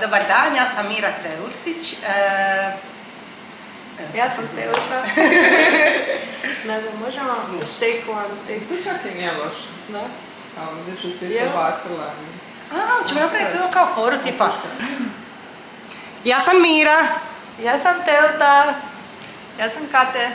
Dobar dan, ja sam Mira Treursić. Ja sam Teuta. Ne znam, možemo take one, take two. To čak i nije loše. Da? Kao više si se bacila. Ćemo napraviti to kao foru tipa. Ja sam Mira. Ja sam Teuta. Ja sam Kate.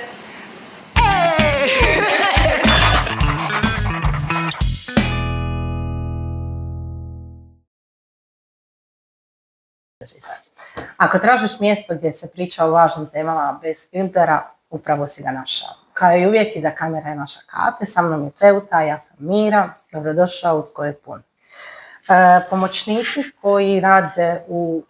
Ako tražiš mjesto gdje se priča o važnim temama bez filtera, upravo si ga našao. Kao i uvijek, iza kamere je naša Kate, sa mnom je Teuta, ja sam Mira, dobrodošao u Tko je pun. Pomoćnici koji rade u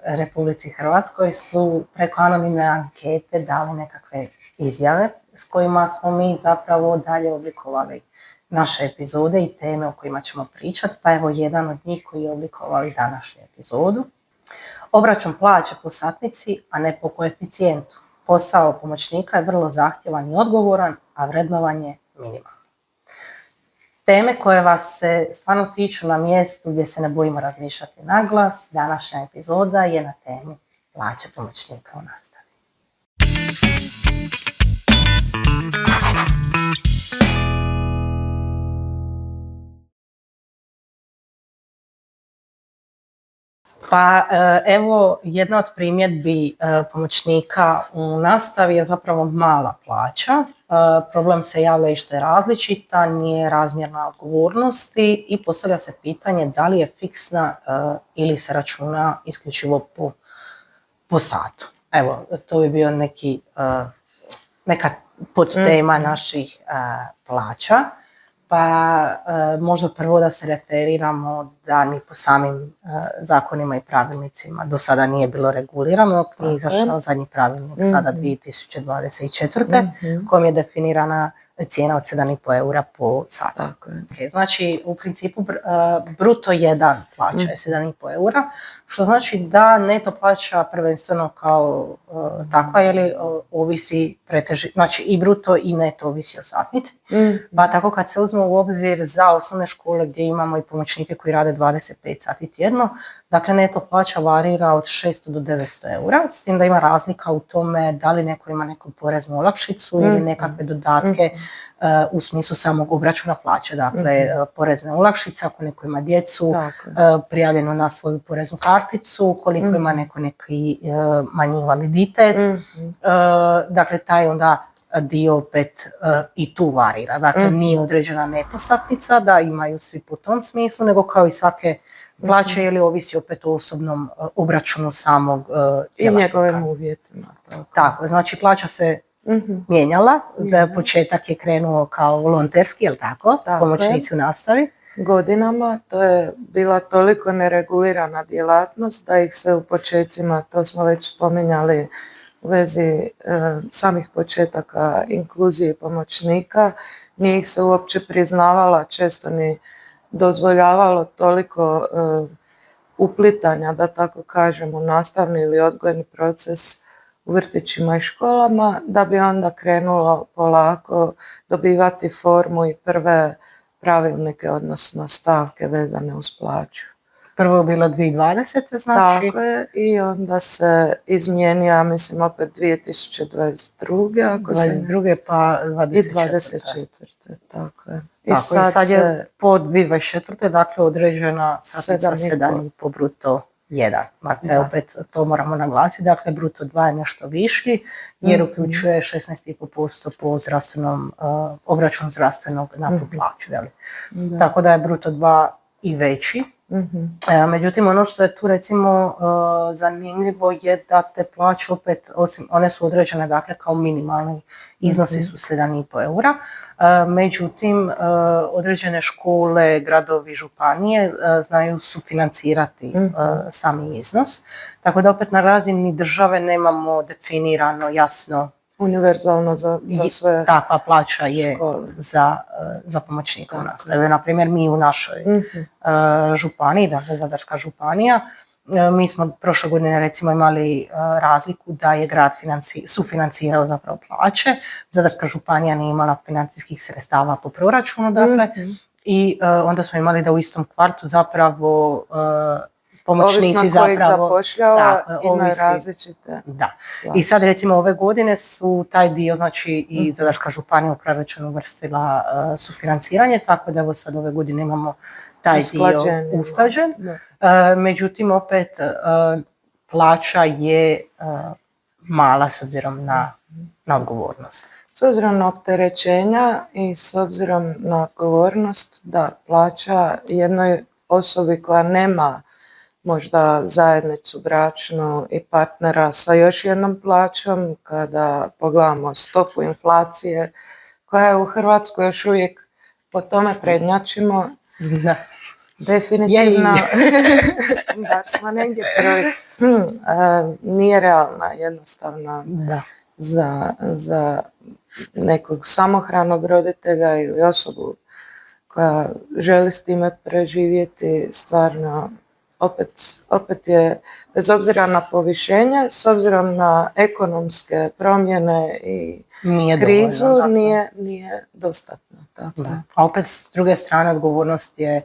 Republici Hrvatskoj su preko anonimne ankete dali nekakve izjave s kojima smo mi zapravo dalje oblikovali naše epizode i teme o kojima ćemo pričati, pa evo jedan od njih koji je oblikovao i današnju epizodu. Obračun plaće po satnici, a ne po koeficijentu. Posao pomoćnika je vrlo zahtjevan i odgovoran, a vrednovanje minimalno. Teme koje vas se stvarno tiču na mjestu gdje se ne bojimo razmišljati na glas, današnja epizoda je na temi plaće pomoćnika u nastavi. Pa evo, jedna od primjedbi pomoćnika u nastavi je zapravo mala plaća. Problem se javlja i što je različita, nije razmjerna odgovornosti i postavlja se pitanje da li je fiksna ili se računa isključivo po satu. Evo, to bi bio neka podtema naših plaća. Pa možda prvo da se referiramo da ni po samim zakonima i pravilnicima do sada nije bilo regulirano, nije izašao zadnji pravilnik sada 2024. Kojom je definirana cijena od 7,5 eura po satu. Okay. Znači, u principu bruto jedan plaća je 7,5 eura, što znači da neto plaća prvenstveno kao takva, ovisi znači i bruto i neto ovisi o satnici. Pa tako kad se uzme u obzir za osnovne škole gdje imamo i pomoćnike koji rade 25 sati tjedno, dakle neto plaća varira od 600 do 900 eura, s tim da ima razlika u tome da li neko ima neku poreznu olakšicu ili nekakve dodatke u smislu samog obračuna plaće. Dakle, porezna olakšica, ako neko ima djecu, prijavljeno na svoju poreznu karticu, koliko ima neko neki manji invaliditet, dakle taj onda dio opet i tu varira. Dakle, nije određena neto satnica da imaju svi po tom smislu, nego kao i svake plaće ili ovisi opet o osobnom obračunu samog djelatnika. I njegovim uvjetima. Tako, znači plaća se mijenjala, početak je krenuo kao volonterski, jel tako? Pomoćnici u nastavi. Godinama to je bila toliko neregulirana djelatnost da ih se u početcima, to smo već spominjali u vezi samih početaka inkluzije pomoćnika, nije ih se uopće priznavala, često ni dozvoljavalo toliko uplitanja, da tako kažem, u nastavni ili odgojni proces u vrtićima i školama, da bi onda krenulo polako dobivati formu i prve pravilnike, odnosno stavke vezane uz plaću. Prvo je bilo 2020. znači? Tako je, i onda se izmijenija, mislim, opet 2022. ako se... 22. pa 24. I 24. Tako je. I sad je po 2024. dakle određena satnica 7,5 bruto 1. Dakle, opet to moramo naglasiti, dakle bruto 2 je nešto viši jer uključuje 16,5% po zdravstvenom, obračun zdravstvenog na tu plaću. Tako da je bruto 2 i veći. Međutim, ono što je tu recimo zanimljivo je da te plaće opet, osim one su određene dakle kao minimalni iznosi su 7,5 eura, međutim određene škole, gradovi, županije znaju sufinancirati sami iznos, tako da opet na razini države nemamo definirano jasno univerzalno za sve takva plaća je za pomoćnika u nastavi. Na primjer, mi u našoj županiji, dakle Zadarska županija, mi smo prošle godine recimo imali razliku da je grad sufinancirao zapravo plaće. Zadarska županija nije imala financijskih sredstava po proračunu, dakle, i onda smo imali da u istom kvartu zapravo pomoćnici ovisno ko ih zapravo. zapošljava, Da, imaju ovisi. različite. Da. plaće. I sad recimo ove godine su taj dio, znači i Zadarska županija u proračun uvrstila sufinanciranje, tako da evo sad ove godine imamo taj dio usklađen. Međutim, opet plaća je mala s obzirom na odgovornost. S obzirom na opterećenja i s obzirom na odgovornost, da, plaća jednoj osobi koja nema možda zajednicu bračnu i partnera sa još jednom plaćom, kada pogledamo stopu inflacije koja je u Hrvatskoj još uvijek po tome prednjačimo, Da. definitivno, bar smo negdje prvi, nije realna jednostavno Da. za nekog samohranog roditelja ili osobu koja želi s time preživjeti. Stvarno, opet je, bez obzira na povišenje, s obzirom na ekonomske promjene i krizu, dovoljno, nije dostatno. Tako. Da. A opet s druge strane odgovornost je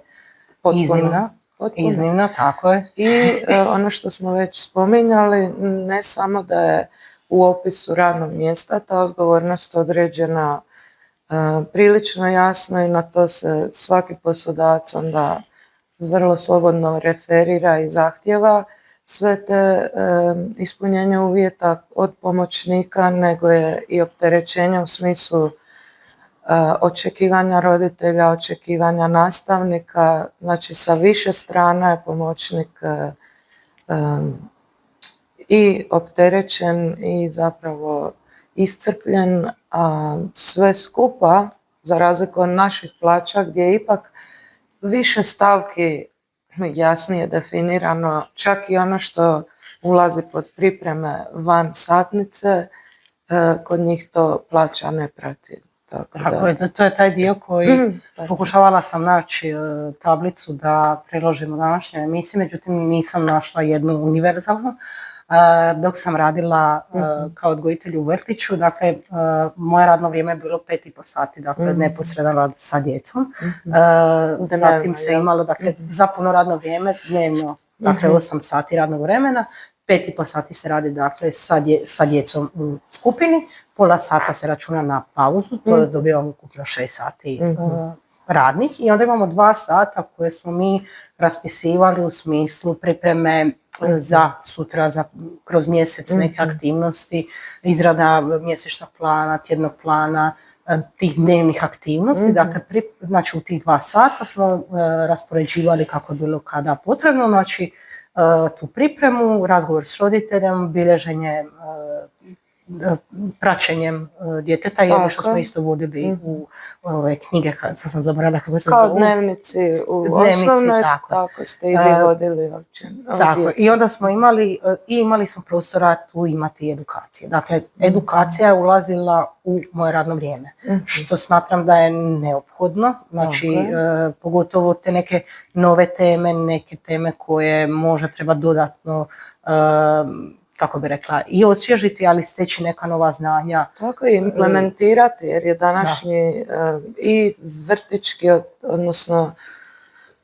iznimna. Iznimna, tako je. I ono što smo već spominjali, ne samo da je u opisu radnog mjesta ta odgovornost određena prilično jasno i na to se svaki poslodavac onda vrlo slobodno referira i zahtjeva sve te ispunjenje uvjeta od pomoćnika, nego je i opterećenje u smislu očekivanja roditelja, očekivanja nastavnika, znači sa više strana je pomoćnik i opterećen i zapravo iscrpljen, a sve skupa, za razliku od naših plaća gdje je ipak više stavki jasnije definirano, čak i ono što ulazi pod pripreme van satnice, kod njih to plaća ne prati. Tako je, to je taj dio koji pokušavala sam naći tablicu da priložim u današnjoj emisiji, međutim nisam našla jednu univerzalnu. Dok sam radila kao odgojitelj u vrtiću, dakle, moje radno vrijeme je bilo 5,5 sati, dakle, neposredan rad sa djecom. Zatim se imalo, dakle, za puno radno vrijeme dnevno, dakle, 8 sati radnog vremena, 5,5 sati se radi, dakle, sa djecom u skupini, pola sata se računa na pauzu, to dobivamo ukupno 6 sati radnih i onda imamo 2 sata koje smo mi raspisivali u smislu pripreme za sutra, kroz mjesec neke aktivnosti, izrada mjesečnog plana, tjednog plana, tih dnevnih aktivnosti. Dakle, znači u tih 2 sata smo raspoređivali kako je bilo kada potrebno, znači tu pripremu, razgovor s roditeljem, bilježenje, praćenjem djeteta, jer što smo isto vodili u ove knjige, sad sam zaboravila kako se kao zovu. Dnevnici u osnovnoj, tako ste i vi vodili uopće. Tako, i onda smo imali smo prostora tu imati edukacije. Dakle, edukacija je ulazila u moje radno vrijeme, što smatram da je neophodno, znači pogotovo te neke nove teme, neke teme koje možda treba dodatno kako bi rekla, i osvježiti, ali steći neka nova znanja. Tako i implementirati, jer je današnji i vrtićki, odnosno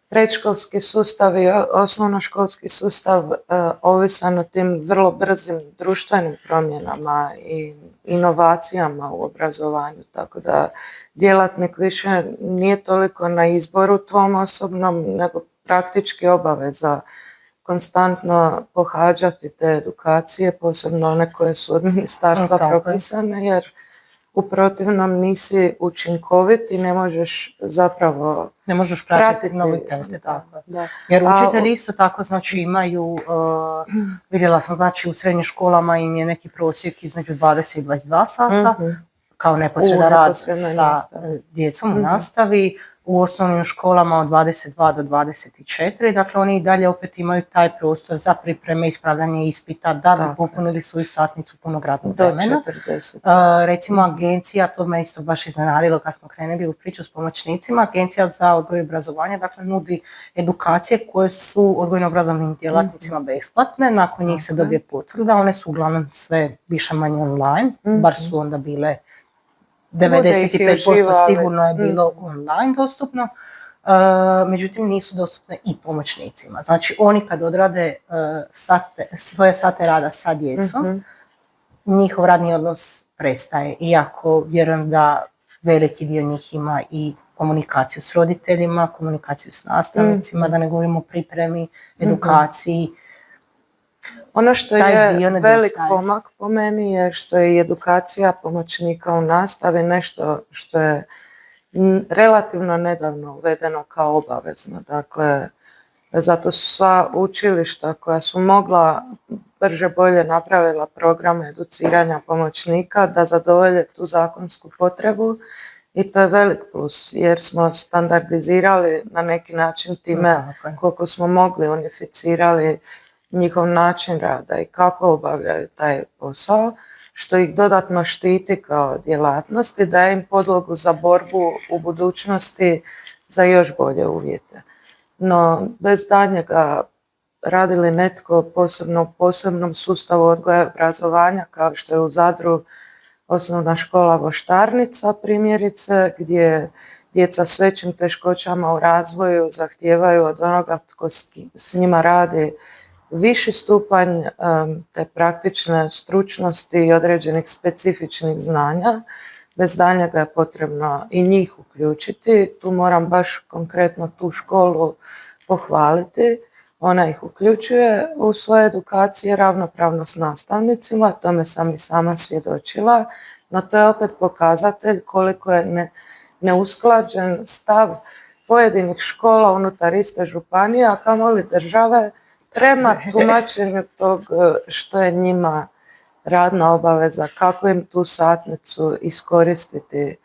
predškolski sustav i osnovnoškolski sustav ovisan o tim vrlo brzim društvenim promjenama i inovacijama u obrazovanju, tako da djelatnik više nije toliko na izboru tvom osobnom, nego praktički obaveza konstantno pohađati te edukacije, posebno one koje su od ministarstva propisane, jer u protivnom nisi učinkovit i ne možeš zapravo pratiti novitete. Jer učitelji isto tako, znači imaju, vidjela sam, znači u srednjim školama im je neki prosjek između 20 i 22 sata, kao neposredan rad sa djecom u nastavi. U osnovnim školama od 22 do 24, dakle oni i dalje opet imaju taj prostor za pripreme, ispravljanje ispita, da bi popunili svoju satnicu punog radnog vremena. Recimo agencija, to me isto baš iznenadilo kad smo krenuli u priču s pomoćnicima, Agencija za odgoj i obrazovanje, dakle nudi edukacije koje su odgojno-obrazovnim djelatnicima besplatne, nakon njih se dobije potvrda, one su uglavnom sve više manje online, bar su onda bile 95% sigurno je bilo online dostupno. međutim nisu dostupne i pomoćnicima. Znači oni kad odrade svoje sate rada sa djecom, njihov radni odnos prestaje, iako vjerujem da veliki dio njih ima i komunikaciju s roditeljima, komunikaciju s nastavnicima, da ne govorimo o pripremi, edukaciji. Ono što je velik pomak po meni je što je i edukacija pomoćnika u nastavi nešto što je relativno nedavno uvedeno kao obavezno. Dakle, zato su sva učilišta koja su mogla brže bolje napravila program educiranja pomoćnika da zadovolje tu zakonsku potrebu i to je velik plus jer smo standardizirali na neki način time koliko smo mogli, unificirali njihov način rada i kako obavljaju taj posao, što ih dodatno štiti kao djelatnost i daje im podlogu za borbu u budućnosti za još bolje uvjete. No, bez daljnjega radili netko posebno u posebnom sustavu odgoja i obrazovanja, kao što je u Zadru osnovna škola Voštarnica primjerice, gdje djeca s većim teškoćama u razvoju zahtijevaju od onoga tko s njima radi viši stupanj te praktične stručnosti i određenih specifičnih znanja. Bez daljnjega je potrebno i njih uključiti. Tu moram baš konkretno tu školu pohvaliti. Ona ih uključuje u svoje edukacije ravnopravno s nastavnicima, tome sam i sama svjedočila, no to je opet pokazatelj koliko je neusklađen stav pojedinih škola unutar iste županije, a kamoli države, prema tumačenju tog što je njima radna obaveza, kako im tu satnicu iskoristiti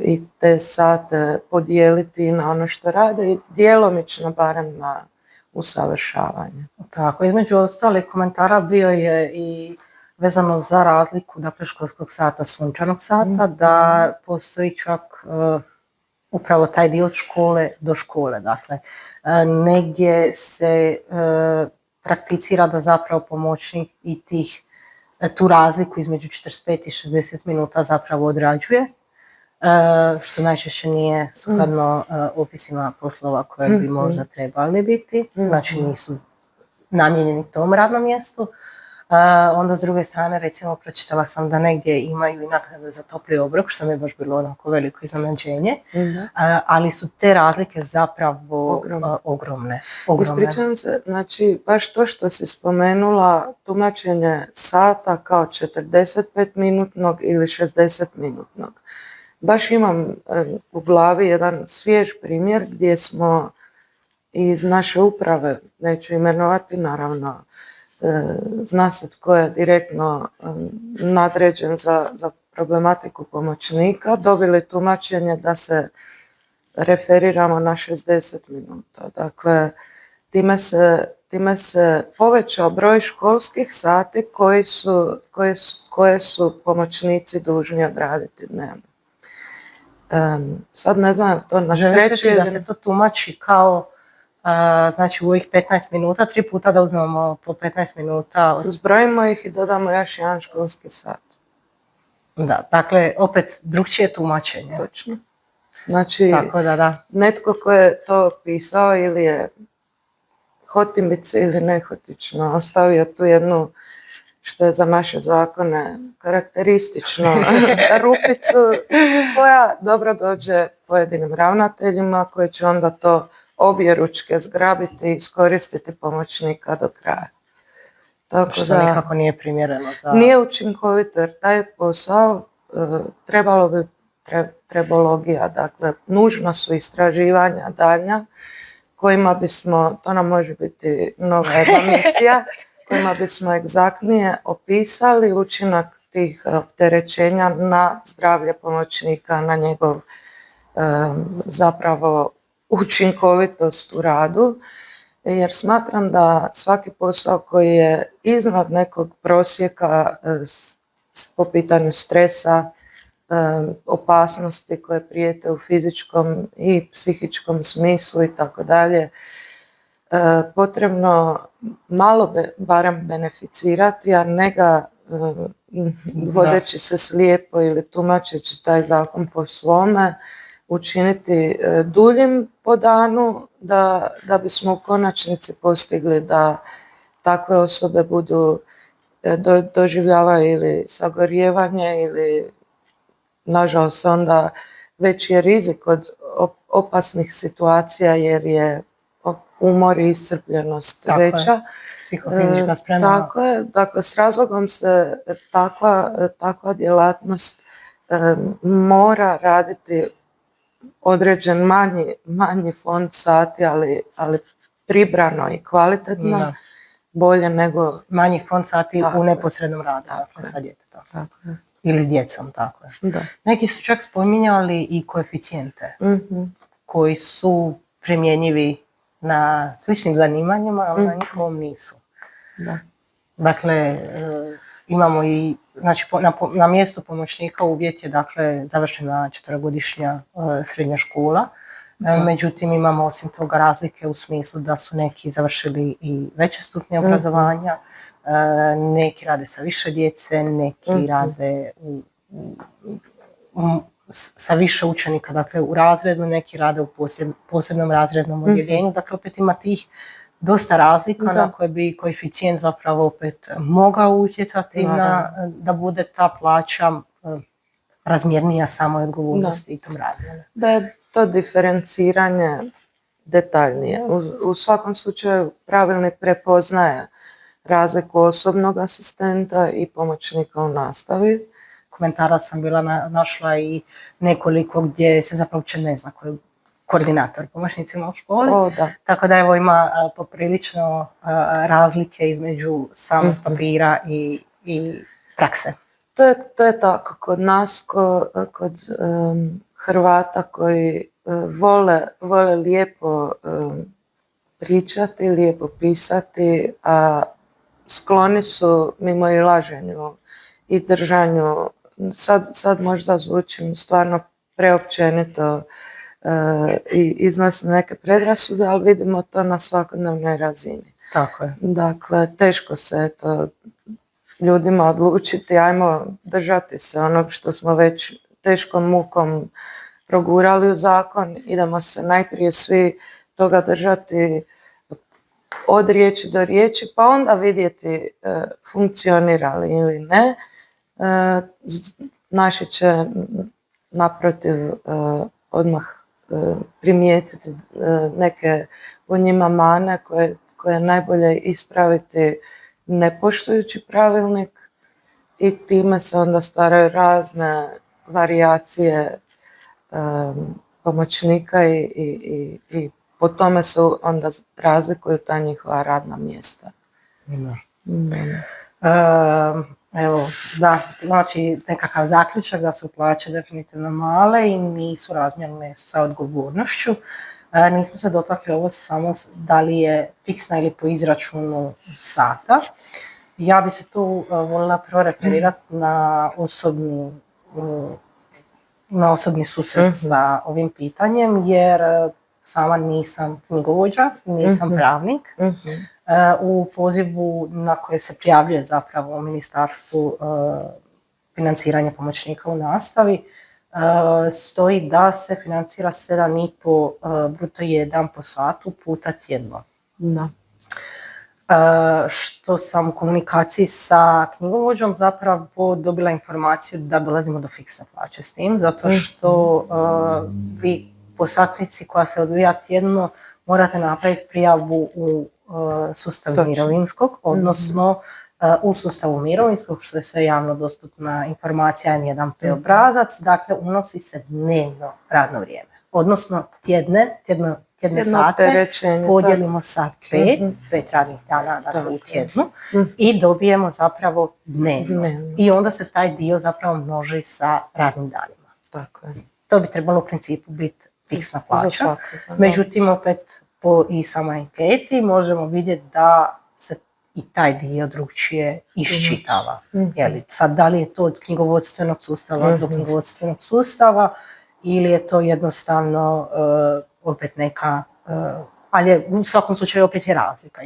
i te sate podijeliti na ono što rade i djelomično barem na usavršavanje. Tako, između ostalih komentara bio je i vezano za razliku dakle, školskog sata, sunčanog sata, da postoji čak upravo taj dio od škole do škole. Dakle, negdje se prakticira da zapravo pomoćnik i tu razliku između 45 i 60 minuta zapravo odrađuje, što najčešće nije sukladno opisima poslova koje bi možda trebali biti, znači nisu namijenjeni tom radnom mjestu. Onda s druge strane, recimo, pročitala sam da negdje imaju i naknade za topli obrok, što mi je baš bilo onako veliko iznenađenje, ali su te razlike zapravo ogromne. Ispričavam se, znači baš to što si spomenula, tumačenje sata kao 45-minutnog ili 60-minutnog. Baš imam u glavi jedan svjež primjer gdje smo iz naše uprave, neću imenovati naravno, zna se tko je direktno nadređen za problematiku pomoćnika, dobili tumačenje da se referiramo na 60 minuta. Dakle, time se povećao broj školskih sati koje su pomoćnici dužni odraditi dnevno. Sad ne znam to na sreću da se to tumači kao znači u ovih 15 minuta, 3 puta da uzmemo po 15 minuta. Zbrojimo ih i dodamo još jedan školski sat. Da, dakle, opet drugčije tumačenje. Točno. Znači, tako da. Netko ko je to pisao ili je hotimice ili nehotično ostavio tu jednu, što je za naše zakone karakteristično, rupicu koja dobro dođe pojedinim ravnateljima koji će onda to objeručke zgrabiti i iskoristiti pomoćnika do kraja. Tako što da, nikako nije primjereno za... Nije učinkovito jer taj posao trebalo bi trebologija, dakle nužno su istraživanja daljnja kojima bismo, to nam može biti nova jedna misija, kojima bismo egzaktnije opisali učinak tih opterećenja na zdravlje pomoćnika, na njegov zapravo učinkovitost u radu, jer smatram da svaki posao koji je iznad nekog prosjeka po pitanju stresa, opasnosti koje prijete u fizičkom i psihičkom smislu i tako dalje, potrebno malo barem beneficirati, a ne ga vodeći se slijepo ili tumačeći taj zakon po svome, učiniti duljim po danu da bismo u konačnici postigli da takve osobe budu doživljavaju ili sagorijevanje ili nažalost onda veći je rizik od opasnih situacija jer je umor i iscrpljenost veća. Psihofizička sprema. Tako je, dakle s razlogom se takva djelatnost mora raditi određen manji fond sati, ali pribrano i kvalitetno, bolje nego... Manji fond sati u neposrednom radu, dakle sa djetetom. Tako je. Ili s djecom, tako je. Da. Neki su čak spominjali i koeficijente koji su primjenjivi na sličnim zanimanjima, ali na njihovom nisu. Da. Dakle, imamo i, znači na mjestu pomoćnika uvjet je dakle završena 4-godišnja srednja škola. Međutim, imamo osim toga razlike u smislu da su neki završili i veće stupnje obrazovanja, neki rade sa više djece, neki rade sa više učenika, dakle u razredu, neki rade u posebnom razrednom odjeljenju, dakle opet ima tih dosta razlika na koje bi koeficijent zapravo opet mogao utjecati da bude ta plaća razmjernija samoj odgovornosti i tom radu. Da je to diferenciranje detaljnije. U svakom slučaju pravilnik prepoznaje razliku osobnog asistenta i pomoćnika u nastavi. Komentara sam bila našla i nekoliko gdje se zapravo uopće ne zna koji je koordinator pomoćnicima u školi. Tako da evo ima poprilično razlike između samog papira i prakse. To je tako kod nas, kod Hrvata koji vole lijepo pričati, lijepo pisati, a skloni su mimoilaženju i držanju. Sad možda zvučim stvarno preopćenito i iznosim neke predrasude, ali vidimo to na svakodnevnoj razini. Tako je. Dakle, teško se to ljudima odlučiti, ajmo držati se onog što smo već teškom mukom progurali u zakon, idemo se najprije svi toga držati od riječi do riječi, pa onda vidjeti funkcionira li ili ne. Naši će naprotiv odmah primijetiti neke u njima mane koje je najbolje ispraviti ne poštujući pravilnik i time se onda stvaraju razne varijacije pomoćnika i po tome se onda razlikuju ta njihova radna mjesta. Evo, da, znači nekakav zaključak da su plaće definitivno male i nisu razmjerne sa odgovornošću. Nismo se dotakli ovo samo da li je fiksna ili po izračunu sata. Ja bi se tu voljela prvo referirati na osobni susret sa ovim pitanjem, jer sama nisam knjigovođa, nisam pravnik. U pozivu na koje se prijavljuje zapravo u Ministarstvu financiranja pomoćnika u nastavi stoji da se financira 7,5 bruto 1 po satu puta tjedno. Što sam u komunikaciji sa knjigovođom zapravo dobila informaciju da dolazimo do fiksne plaće s tim, zato što vi po satnici koja se odvija tjedno morate napraviti prijavu u sustavu mirovinskog, odnosno u sustavu mirovinskog, što je sve javno dostupna informacija, N1P obrazac, dakle unosi se dnevno radno vrijeme, odnosno tjedne sate podijelimo sa 5 radnih dana dakle, u tjednu i dobijemo zapravo dnevno. I onda se taj dio zapravo množi sa radnim danima. Tako je. To bi trebalo u principu biti fiksna plaća. Međutim, opet po i samoj anketi možemo vidjeti da se i taj dio drugčije iščitava. Sad, da li je to od knjigovodstvenog sustava do knjigovodstvenog sustava ili je to jednostavno opet neka, ali je, u svakom slučaju opet je razlika.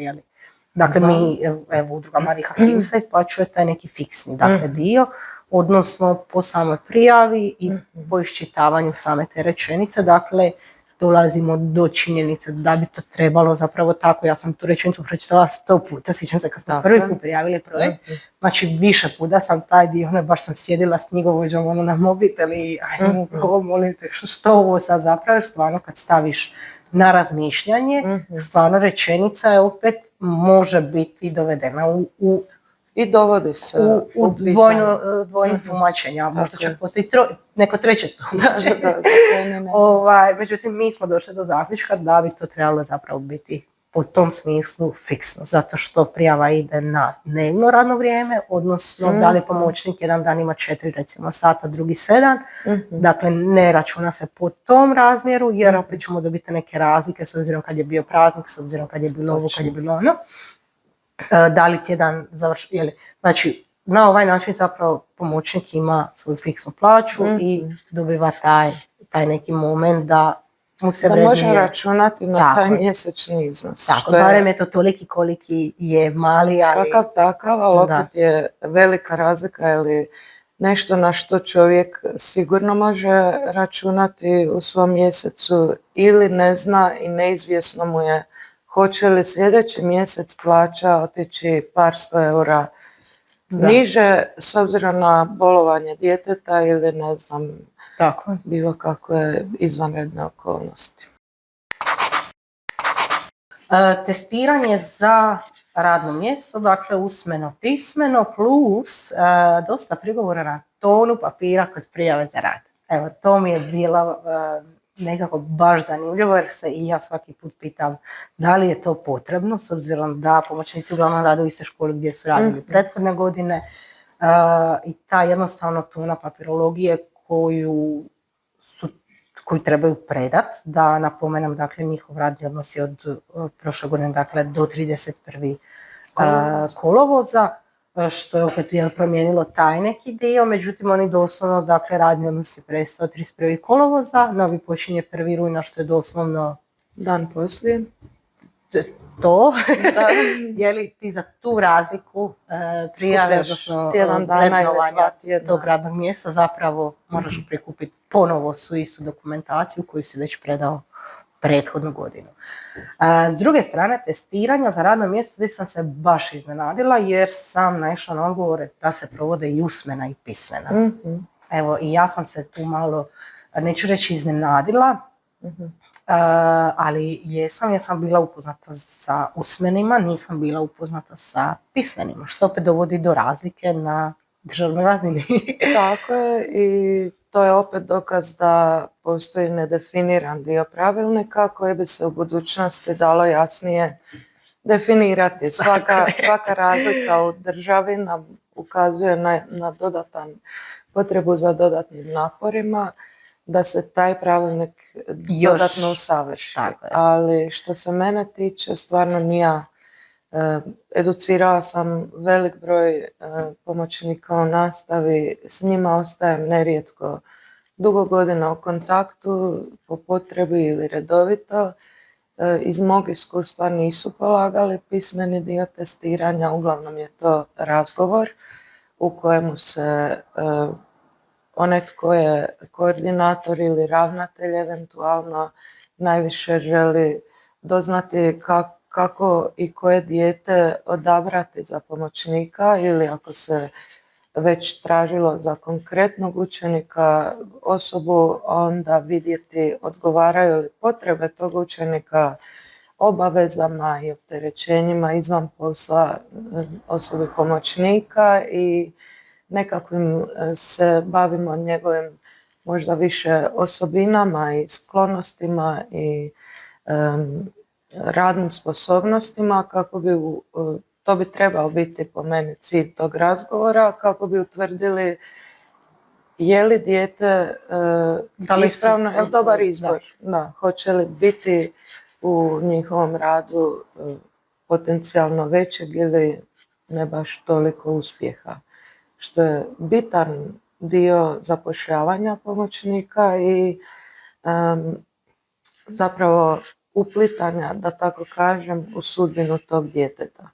Dakle, mi, evo, udruga Marija Himsa isplaćuje taj neki fiksni dio. odnosno po samoj prijavi i po iščitavanju same te rečenice. Dakle, dolazimo do činjenice da bi to trebalo zapravo tako. Ja sam tu rečenicu pročitala 100 puta, sjećam se kad smo prvi put prijavili projekt. Znači, više puta sam taj dio, baš sam sjedila s knjigovođom na mobitel i ajmo, molim te, što ovo sad zapravo, stvarno kad staviš na razmišljanje, stvarno rečenica je opet može biti dovedena i dovodi se u dvojno tumačenje, a možda će postoji neko treće tumačenje. Međutim, mi smo došli do zaključka da bi to trebalo zapravo biti u tom smislu fiksno, zato što prijava ide na dnevno radno vrijeme, odnosno da li pomoćnik jedan dan ima 4 recimo sata, drugi 7, dakle ne računa se po tom razmjeru, jer opet ćemo dobiti neke razlike s obzirom kad je bio praznik, s obzirom kad je bilo ovo, kad je bilo ono. Da li tjedan završi, znači na ovaj način zapravo pomoćnik ima svoju fiksnu plaću i dobiva taj neki moment da mu se da može računati na taj mjesečni iznos. Tako, barem je to toliki koliki je mali, ali... Kakav takav, ali opet je velika razlika, ili nešto na što čovjek sigurno može računati u svom mjesecu ili ne zna i neizvjesno mu je hoće li sljedeći mjesec plaća otići par 100 eura niže s obzirom na bolovanje djeteta ili ne znam, bilo kakve izvanredne okolnosti. Testiranje za radno mjesto, dakle usmeno, pismeno, plus dosta prigovora na tonu papira kod prijave za rad. Evo, to mi je bila nekako baš zanimljivo, jer se i ja svaki put pitam da li je to potrebno, s obzirom da pomoćnici uglavnom rade u istoj školi gdje su radili prethodne godine, i ta jednostavno tona papirologije koju trebaju predat, da napomenem, dakle, njihov radni odnos je od prošle godine, dakle, do 31. kolovoza, što je opet promijenilo taj neki dio, međutim oni doslovno, dakle, radni odnos je prestao 31. kolovoza, novi počinje 1. rujna, što je doslovno dan poslije. To, je li ti za tu razliku prijave, odnosno vrednovanja tog radnog mjesta, zapravo moraš prikupiti ponovo su istu dokumentaciju koju si već predao prethodnu godinu. S druge strane, testiranja za radno mjesto, gdje sam se baš iznenadila, jer sam naišla na odgovore da se provode i usmena i pismena. Evo, i ja sam se tu malo, neću reći iznenadila, ali jer sam bila upoznata sa usmenima, nisam bila upoznata sa pismenima, što opet dovodi do razlike na državnoj razini. Tako je, i to je opet dokaz da postoji nedefiniran dio pravilnika koji bi se u budućnosti dalo jasnije definirati. Svaka razlika u državi nam ukazuje na potrebu za dodatnim naporima da se taj pravilnik dodatno usavrši. Ali što se mene tiče, stvarno ja educirala sam velik broj pomoćnika u nastavi, s njima ostajem nerijetko dugo godina u kontaktu, po potrebi ili redovito. Iz mog iskustva nisu polagali pismeni dio testiranja, uglavnom je to razgovor u kojemu se onaj tko je koordinator ili ravnatelj eventualno najviše želi doznati kako i koje dijete odabrati za pomoćnika, ili ako se već tražilo za konkretnog učenika osobu, onda vidjeti odgovaraju li potrebe tog učenika obavezama i opterećenjima izvan posla osobe pomoćnika, i nekakvim se bavimo njegovim možda više osobinama i sklonostima i radnim sposobnostima, kako bi to bi trebao biti po meni cilj tog razgovora, kako bi utvrdili je li dijete ispravno, je li dobar izbor, hoće li biti u njihovom radu potencijalno većeg ili ne baš toliko uspjeha, što je bitan dio zapošljavanja pomoćnika i zapravo uplitanja, da tako kažem, u sudbinu tog djeteta.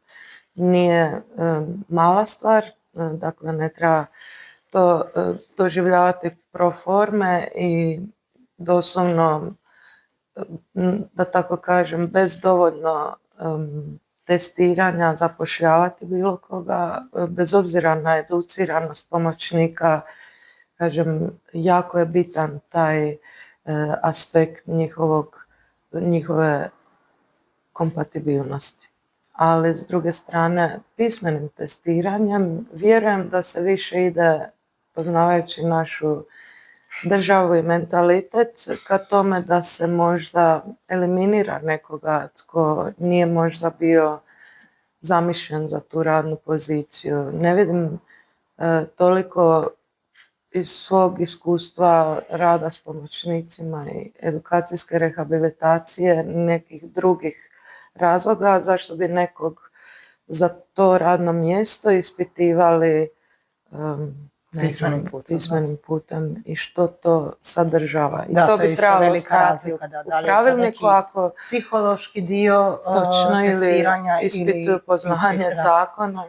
Nije mala stvar, dakle ne treba to doživljavati pro forme i doslovno, da tako kažem, bez dovoljno testiranja zapošljavati bilo koga, bez obzira na educiranost pomoćnika. Kažem, jako je bitan taj aspekt njihove kompatibilnosti. Ali s druge strane, pismenim testiranjem vjerujem da se više ide, poznavajući našu državu i mentalitet, ka tome da se možda eliminira nekoga tko nije možda bio zamišljen za tu radnu poziciju. Ne vidim toliko iz svog iskustva rada s pomoćnicima i edukacijske rehabilitacije nekih drugih razloga zašto bi nekog za to radno mjesto ispitivali pismenim putem i što to sadržava. I da, to bi trebalo stati u pravilniku ako psihološki dio testiranja ili ispituju poznavanje zakona.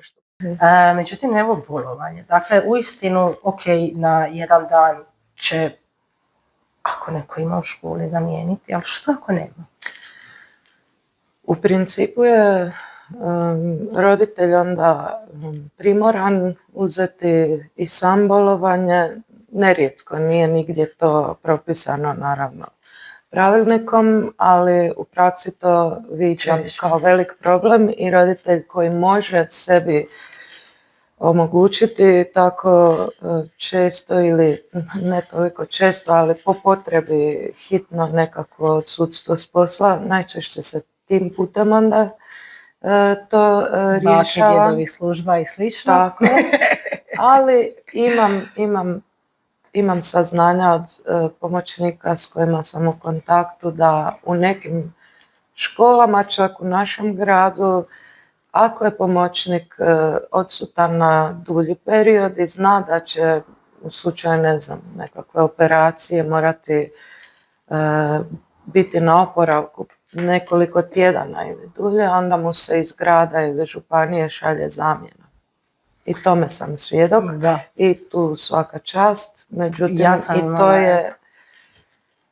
Međutim, evo bolovanje. Dakle, uistinu, ok, na jedan dan će, ako neko ima u školi, zamijeniti, ali što ako nema? U principu je roditelj onda primoran uzeti i sam bolovanje, nerijetko, nije nigdje to propisano naravno pravilnikom, ali u praksi to viđam kao velik problem i roditelj koji može sebi omogućiti tako često ili ne toliko često, ali po potrebi hitno nekako odsudstvo s posla, najčešće se tim putem onda to rješava. Bake, djedovi, služba i slično. Tako, ali imam saznanja od pomoćnika s kojima sam u kontaktu da u nekim školama, čak u našem gradu, ako je pomoćnik odsutan na dulji period i zna da će u slučaju, ne znam, nekakve operacije morati biti na oporavku nekoliko tjedana ili dulje, onda mu se iz grada ili županije šalje zamjena. I tome sam svjedok. Da. I tu svaka čast. Međutim, i to je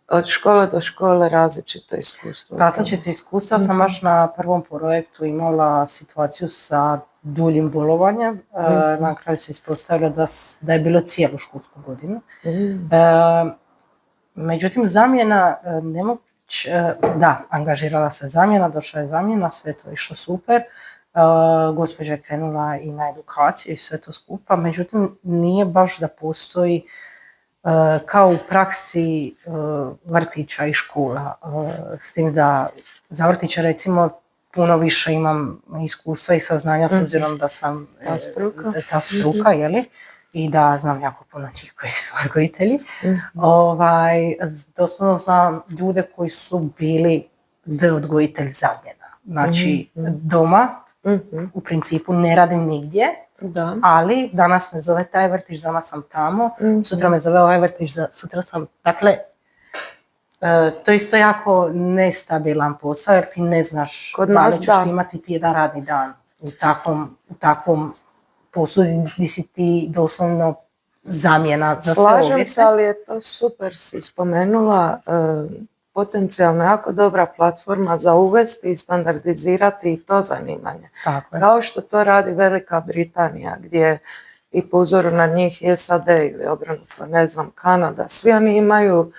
od škole do škole različito iskustvo. Različito iskustvo. Sam baš na prvom projektu imala situaciju sa duljim bolovanjem. Na kraju se ispostavilo da je bilo cijelu školsku godinu. Međutim, zamjena da, angažirala se zamjena, došla je zamjena, sve to je išlo super. Gospođa je krenula i na edukaciju i sve to skupa, međutim nije baš da postoji kao u praksi vrtića i škola, s tim da za vrtića recimo puno više imam iskustva i saznanja s obzirom da sam ta struka, jeli? I da znam jako puno njih koji su odgojitelji. Doslovno znam ljude koji su bili odgojitelj zamjena. Znači doma u principu ne radim nigdje, ali danas me zove taj vrtić, danas sam tamo, sutra me zove ovaj vrtić, sutra sam... Dakle, to je isto jako nestabilan posao jer ti ne znaš da li ćeš imati ti jedan radni dan u takvom poslu gdje si ti doslovno zamjena za sve uvjete. Slažem se, ali je to super si spomenula, potencijalno jako dobra platforma za uvesti i standardizirati i to zanimanje. Kao što to radi Velika Britanija, gdje i po uzoru na njih SAD ili obrnuto, ne znam, Kanada, svi oni imaju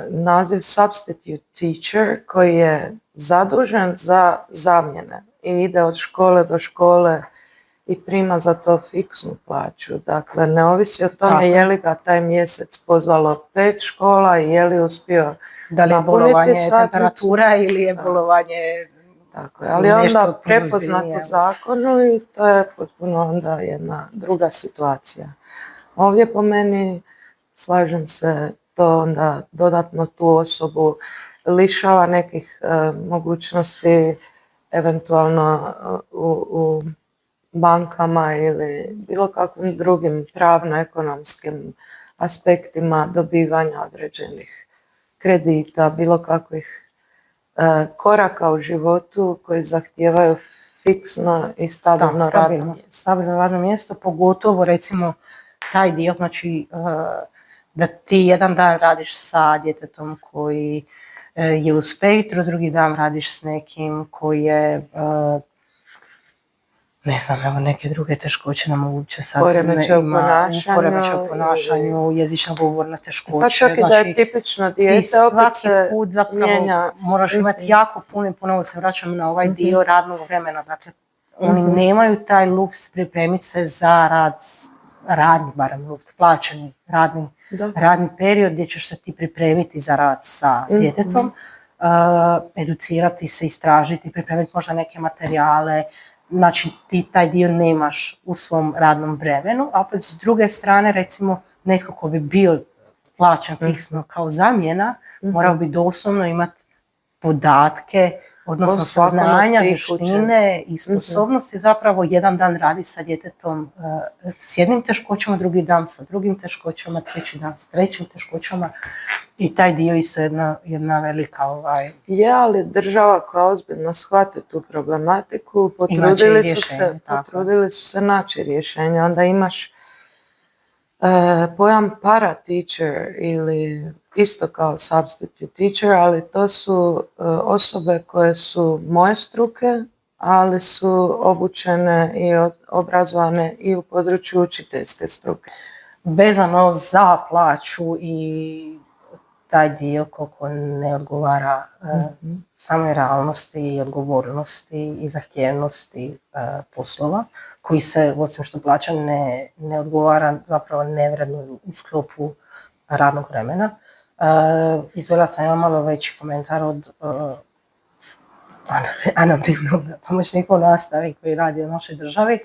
naziv substitute teacher koji je zadužen za zamjene i ide od škole do škole i prima za to fiksnu plaću. Dakle, ne ovisi o tome je li ga taj mjesec pozvalo 5 škola i je li uspio da li je bolovanje temperatura ili je bolovanje tako, ali onda prepoznat u zakonu i to je potpuno onda jedna druga situacija. Ovdje po meni, slažem se, to onda dodatno tu osobu lišava nekih mogućnosti eventualno u bankama ili bilo kakvim drugim pravno-ekonomskim aspektima dobivanja određenih kredita, bilo kakvih koraka u životu koji zahtijevaju fiksno i stabilno radno mjesto. Stabilno radno mjesto, pogotovo recimo taj dio, znači da ti jedan dan radiš sa djetetom koji je u spektru, drugi dan radiš s nekim koji je ne znam, evo neke druge teškoće nam uopće sad poremećaj u ponašanju, jezično govorne teškoće. Pa čak i da je tipično dijete, opet se put zapravo mijenja. moraš imati jako puno, ponovo se vraćam na ovaj dio radnog vremena, dakle oni nemaju taj luft pripremiti se za rad, radni barem luft, plaćeni radni period gdje ćeš se ti pripremiti za rad sa djetetom, educirati se, istražiti, pripremiti možda neke materijale. Znači ti taj dio nemaš u svom radnom vremenu, a opet s druge strane recimo netko ko bi bio plaćen fiksno kao zamjena, morao bi doslovno imati podatke, odnosno saznanja, vještine i sposobnosti, zapravo jedan dan radi sa djetetom s jednim teškoćama, drugi dan sa drugim teškoćama, treći dan s trećim teškoćama i taj dio isto jedna velika Je, ali država koja ozbiljno shvati tu problematiku, potrudili su se naći rješenje. Onda imaš pojam para-teacher ili isto kao substitute teacher, ali to su osobe koje su moje struke, ali su obučene i obrazovane i u području učiteljske struke. Vezano za plaću i taj dio koliko ne odgovara samoj realnosti i odgovornosti i zahtjevnosti poslova, koji se, osim što plaća, ne odgovara, zapravo nevredno u sklopu radnog vremena. Izvela sam jedan malo veći komentar od anonimnog pomoćnika u nastavi koji radi u našoj državi,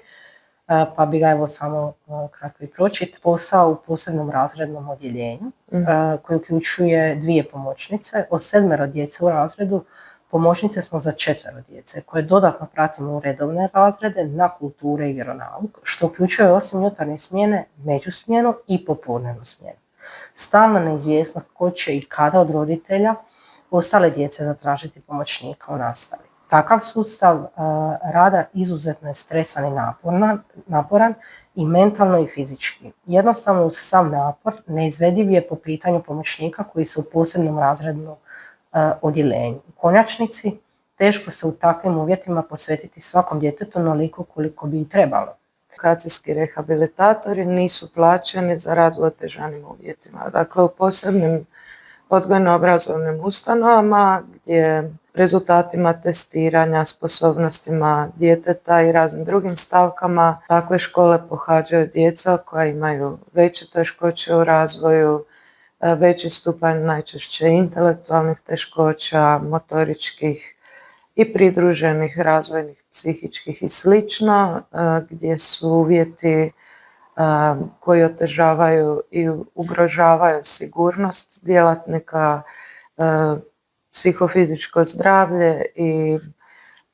pa bi ga evo samo kratko i pročiti. Posao u posebnom razrednom odjeljenju koji uključuje 2 pomoćnice. Od 7 djece u razredu pomoćnice smo za 4 djece koje dodatno pratimo u redovne razrede na kulture i vjeronauk, što uključuje osim jutarnje smjene, međusmjenu i popodnevnu smjenu. Stalna neizvjesnost ko će i kada od roditelja ostale djece zatražiti pomoćnika u nastavi. Takav sustav rada izuzetno je stresan i naporan i mentalno i fizički. Jednostavno uz sam napor neizvediv je po pitanju pomoćnika koji su u posebnom razrednom odjeljenju. U konačnici teško se u takvim uvjetima posvetiti svakom djetetu onoliko koliko bi i trebalo. Edukacijski rehabilitatori nisu plaćeni za rad u otežanim uvjetima. Dakle, u posebnim odgojno-obrazovnim ustanovama gdje rezultatima testiranja, sposobnostima djeteta i raznim drugim stavkama takve škole pohađaju djeca koja imaju veće teškoće u razvoju, veći stupanj najčešće intelektualnih teškoća, motoričkih i pridruženih razvojnih, psihičkih i slično, gdje su uvjeti koji otežavaju i ugrožavaju sigurnost djelatnika, psihofizičko zdravlje i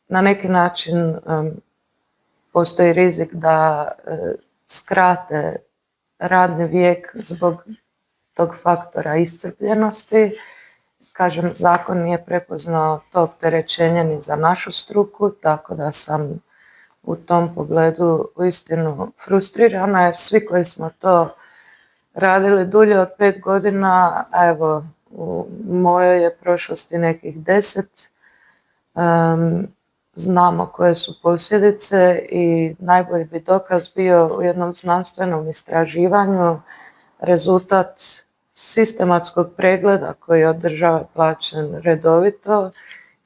na neki način postoji rizik da skrate radni vijek zbog tog faktora iscrpljenosti. Kažem, zakon nije prepoznao to opterećenje ni za našu struku, tako da sam u tom pogledu uistinu frustrirana, jer svi koji smo to radili dulje od 5 godina, a evo u mojoj je prošlosti nekih 10, znamo koje su posljedice i najbolji bi dokaz bio u jednom znanstvenom istraživanju rezultat sistematskog pregleda koji održava plaćen redovito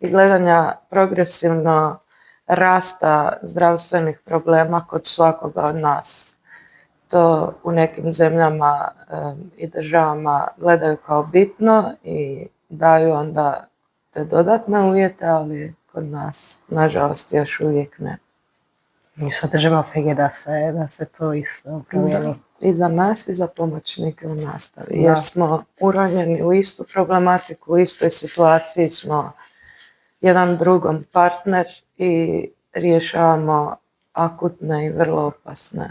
i gledanja progresivno rasta zdravstvenih problema kod svakoga od nas. To u nekim zemljama i državama gledaju kao bitno i daju onda te dodatne uvjete, ali kod nas nažalost još uvijek ne. Mi sad držimo fige da se to isto promijeni. I za nas i za pomoćnike u nastavi, jer smo uronjeni u istu problematiku, u istoj situaciji smo jedan drugom partner i rješavamo akutne i vrlo opasne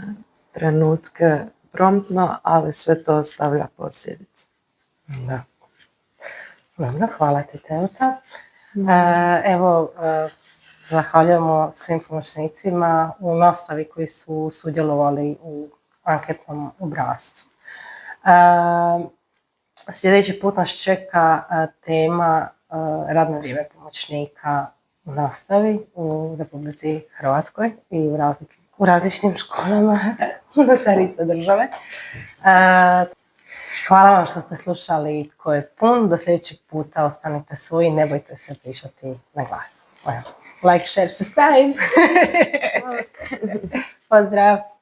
trenutke promptno, ali sve to ostavlja posljedice. Da. Dobro, hvala ti Teuta. Evo, zahvaljujemo svim pomoćnicima u nastavi koji su sudjelovali u anketnom obrascu. Sljedeći put nas čeka tema radno vrijeme pomoćnika u nastavi u Republici Hrvatskoj i u različitim školama unutar iste države. Hvala vam što ste slušali Tko je pun. Do sljedećeg puta ostanite svoji, ne bojte se pričati na glas. Like, share, subscribe. Pozdrav!